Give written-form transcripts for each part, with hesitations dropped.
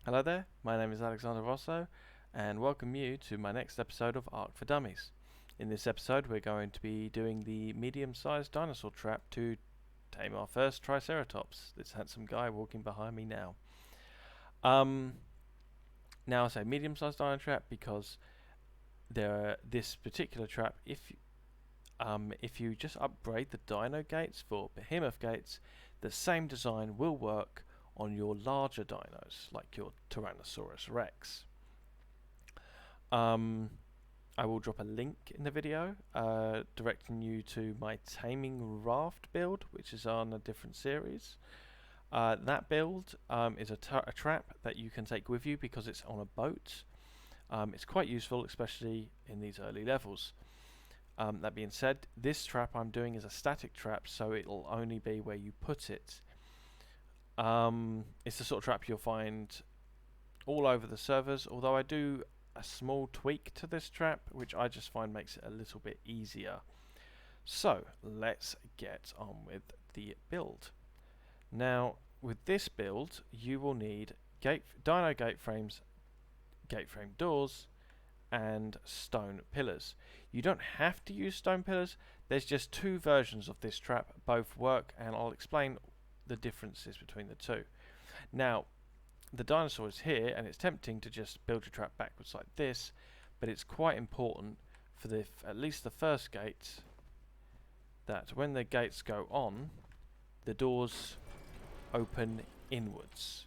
Hello there, my name is Alexander Rosso, and welcome you to my next episode of Arc for Dummies. In this episode, we're going to be doing the medium-sized dinosaur trap to tame our first triceratops. This handsome guy walking behind me now. Um, Now I say medium-sized dino trap because this particular trap, if you just upgrade the dino gates for behemoth gates, the same design will work on your larger dinos, like your Tyrannosaurus Rex. I will drop a link in the video directing you to my taming raft build, which is on a different series. That build is a trap that you can take with you because it's on a boat. It's quite useful, especially in these early levels. That being said, this trap I'm doing is a static trap, so it'll only be where you put it. It's the sort of trap you'll find all over the servers, although I do a small tweak to this trap, which I just find makes it a little bit easier. So let's get on with the build. Now, with this build, you will need dino gate frames, gate frame doors, and stone pillars. You don't have to use stone pillars. There's just two versions of this trap. Both work, and I'll explain the differences between the two. Now, the dinosaur is here, and it's tempting to just build your trap backwards like this, but it's quite important for at least the first gate that when the gates go on, the doors open inwards.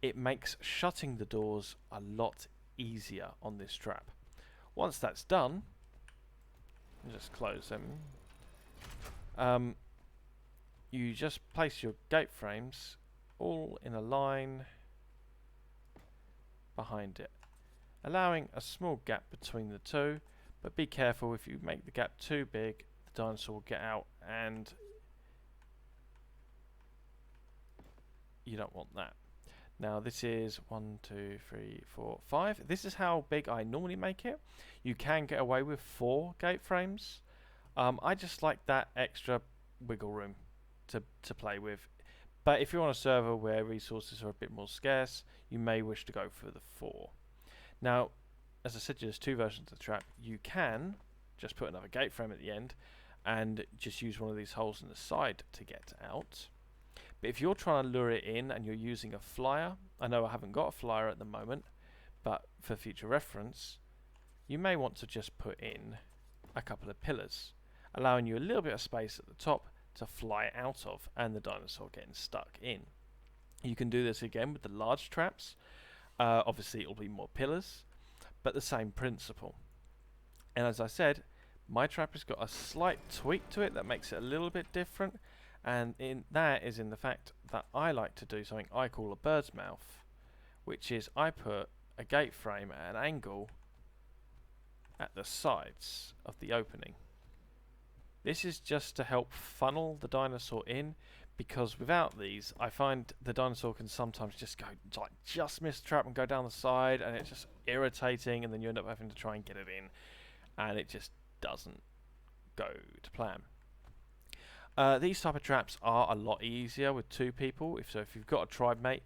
It makes shutting the doors a lot easier on this trap. Once that's done, just close them. You just place your gate frames all in a line behind it, allowing a small gap between the two, but be careful. If you make the gap too big, the dinosaur will get out, and you don't want that. Now this is 1, 2, 3, 4, 5. This is how big I normally make it. You can get away with 4 gate frames. I just like that extra wiggle room to play with. But if you're on a server where resources are a bit more scarce, you may wish to go for the 4. Now, as I said, there's two versions of the trap. You can just put another gate frame at the end and just use one of these holes in the side to get out. But if you're trying to lure it in and you're using a flyer, I know I haven't got a flyer at the moment, but for future reference, you may want to just put in a couple of pillars, allowing you a little bit of space at the top to fly out of and the dinosaur getting stuck in. You can do this again with the large traps. Obviously it'll be more pillars, but the same principle. And as I said, my trap has got a slight tweak to it that makes it a little bit different, and that is in the fact that I like to do something I call a bird's mouth, which is I put a gate frame at an angle at the sides of the opening. This is just to help funnel the dinosaur in, because without these, I find the dinosaur can sometimes just just miss the trap and go down the side, and it's just irritating, and then you end up having to try and get it in, and it just doesn't go to plan. These type of traps are a lot easier with 2 people. If you've got a tribe mate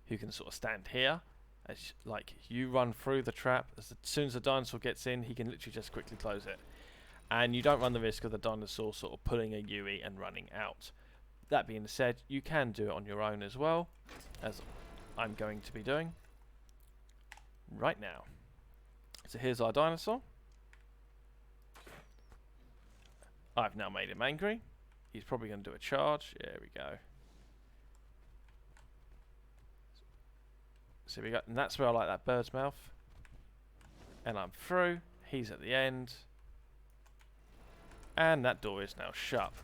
who can sort of stand here, like you run through the trap, as soon as the dinosaur gets in, he can literally just quickly close it. And you don't run the risk of the dinosaur sort of pulling a Yui and running out. That being said, you can do it on your own as well, as I'm going to be doing right now. So here's our dinosaur. I've now made him angry. He's probably going to do a charge. There we go. So we got, and that's where I like that bird's mouth. And I'm through. He's at the end. And that door is now shut.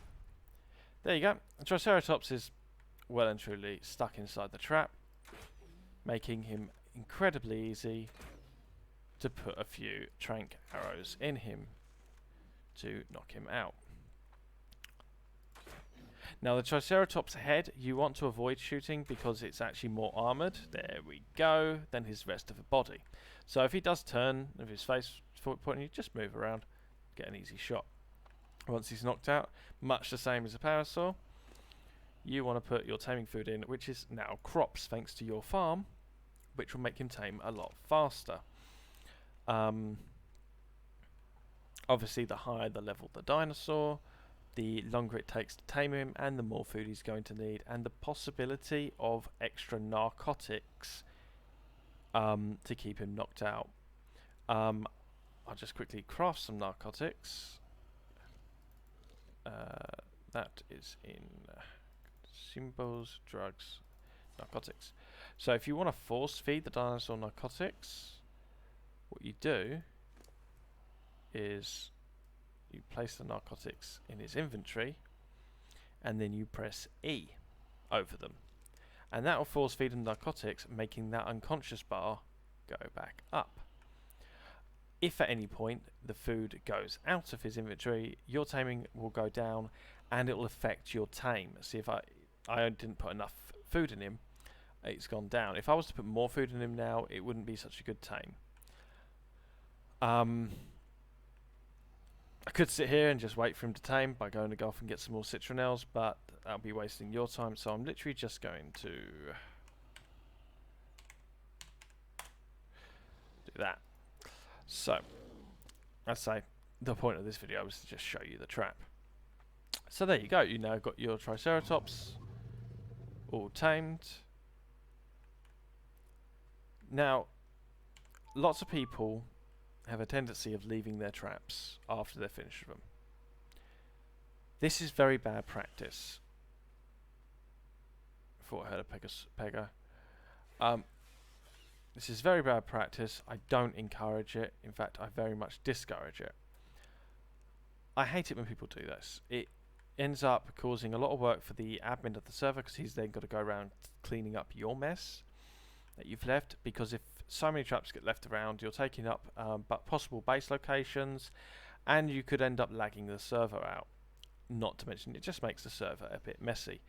There you go. The Triceratops is well and truly stuck inside the trap, making him incredibly easy to put a few trank arrows in him to knock him out. Now the Triceratops head you want to avoid shooting because it's actually more armoured, there we go, than his rest of the body. So if he does turn with his face pointing, you just move around, get an easy shot. Once he's knocked out, much the same as a parasaur, you want to put your taming food in, which is now crops thanks to your farm, which will make him tame a lot faster. Obviously, the higher the level the dinosaur, the longer it takes to tame him, and the more food he's going to need, and the possibility of extra narcotics to keep him knocked out. I'll just quickly craft some narcotics. That is in symbols, drugs, narcotics. So if you want to force feed the dinosaur narcotics, what you do is you place the narcotics in his inventory and then you press E over them, and that will force feed him narcotics, making that unconscious bar go back up. If at any point the food goes out of his inventory, your taming will go down and it will affect your tame. See, if I didn't put enough food in him, it's gone down. If I was to put more food in him now, it wouldn't be such a good tame. I could sit here and just wait for him to tame by going to go off and get some more citronelles, but I'll be wasting your time, so I'm literally just going to do that. So, I say the point of this video was to just show you the trap. So there you go, you now got your triceratops all tamed. Now, lots of people have a tendency of leaving their traps after they're finished with them. This is very bad practice. I thought I heard a pegger. This is very bad practice. I don't encourage it. In fact, I very much discourage it. I hate it when people do this. It ends up causing a lot of work for the admin of the server, because he's then got to go around cleaning up your mess that you've left, because if so many traps get left around, you're taking up but possible base locations, and you could end up lagging the server out. Not to mention, it just makes the server a bit messy.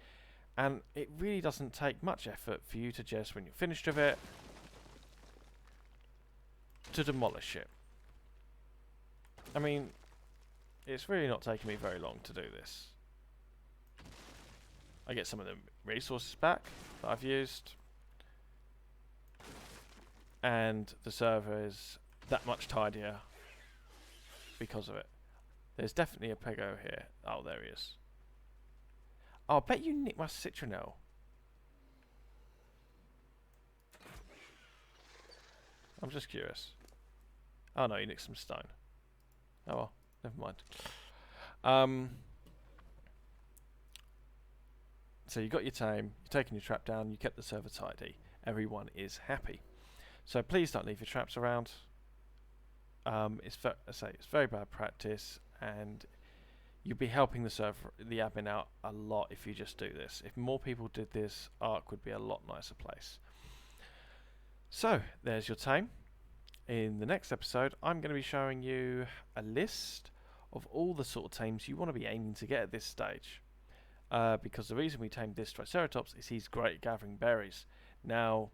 And it really doesn't take much effort for you to just, when you're finished with it, to demolish it. I mean, it's really not taking me very long to do this. I get some of the resources back that I've used, and the server is that much tidier because of it. There's definitely a pego here. Oh, there he is. Oh, I bet you nicked my citronelle. I'm just curious. Oh no, you nicked some stone. Oh well, never mind. So you got your tame, you're taking your trap down, you kept the server tidy. Everyone is happy. So please don't leave your traps around. It's very bad practice, and you'll be helping the server, the admin out a lot if you just do this. If more people did this, Ark would be a lot nicer place. So there's your tame. In the next episode, I'm going to be showing you a list of all the sort of tames you want to be aiming to get at this stage. Because the reason we tamed this Triceratops is he's great at gathering berries. Now,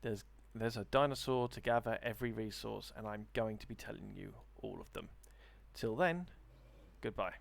there's a dinosaur to gather every resource, and I'm going to be telling you all of them. Till then, goodbye.